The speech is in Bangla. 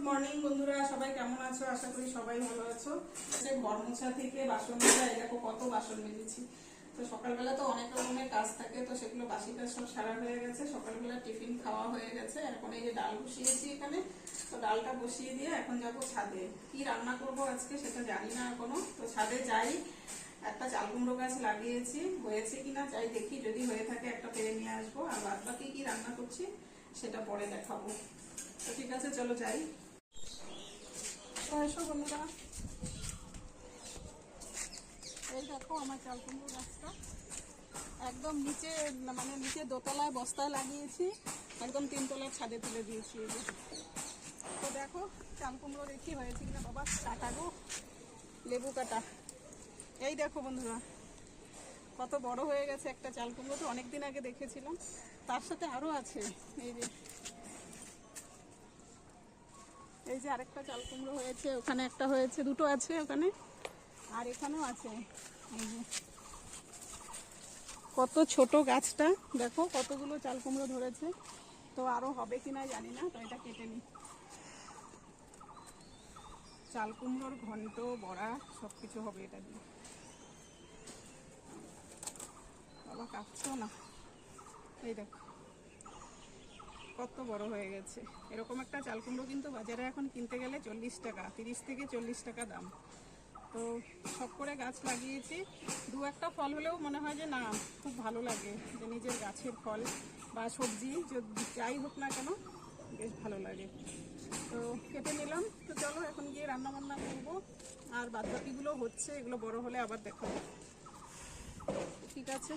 মর্নিং বন্ধুরা, সবাই কেমন আছো? আশা করি সবাই ভালো আছো। ঘর মোছা থেকে বাসন মাজা, দেখো কত বাসন মেজেছি। তো সকালবেলা তো অনেক রকমের কাজ থাকে, তো সেগুলো বাসি কাজ সব সারা হয়ে গেছে। সকালবেলা টিফিন খাওয়া হয়ে গেছে। এখন এই যে ডাল বসিয়েছি এখানে, তো ডালটা বসিয়ে দিয়ে এখন যাবো ছাদে। কি রান্না করবো আজকে সেটা জানি না এখনো। তো ছাদে যাই, একটা চাল কুমড়ো গাছ লাগিয়েছি, হয়েছে কিনা যাই দেখি, যদি হয়ে থাকে একটা পেরে নিয়ে আসবো। আর বাদ বাকি কি রান্না করছি সেটা পরে দেখাবো। তো ঠিক আছে, চলো যাই। এসো বন্ধুরা, এই দেখো আমার চাল কুমড়ো গাছটা একদম নিচে, মানে নিচে দোতলায় বস্তায় লাগিয়েছি, একদম 3 তলার ছাদে তুলে দিয়েছি। এই যে তো দেখো চাল কুমড়ো দেখি হয়েছে কিনা। বাবা কাটা গো, লেবু কাটা। এই দেখো বন্ধুরা কত বড় হয়ে গেছে একটা চাল কুমড়ো। তো অনেকদিন আগে দেখেছিলাম, তার সাথে আরো আছে। এই যে আরেকটা চাল কুমড়ো হয়েছে, ওখানে একটা হয়েছে, দুটো আছে ওখানে, আর এখানেও আছে। এই যে কত ছোট গাছটা, দেখো কতগুলো চাল কুমড়ো ধরেছে। তো আরো হবে কিনা জানি না। তো এটা কেটে নি। চাল কুমড়োর ঘন্ট, বড়া সবকিছু হবে এটা দিয়ে। বাবা কাটছো না, এই দেখো কত বড় হয়ে গেছে। এরকম একটা চাল কুমড়ো কিন্তু বাজারে এখন কিনতে গেলে 40 টাকা, 30 থেকে 40 টাকা দাম। তো সব করে গাছ লাগিয়েছি, দু একটা ফল হলেও মনে হয় যে না, খুব ভালো লাগে যে নিজের গাছের ফল বা সবজি যাই হোক না কেন বেশ ভালো লাগে। তো কেটে নিলাম। তো চলো এখন গিয়ে রান্না বান্না করবো। আর বাদ বাকিগুলো হচ্ছে, এগুলো বড় হলে আবার দেখাবো। ঠিক আছে।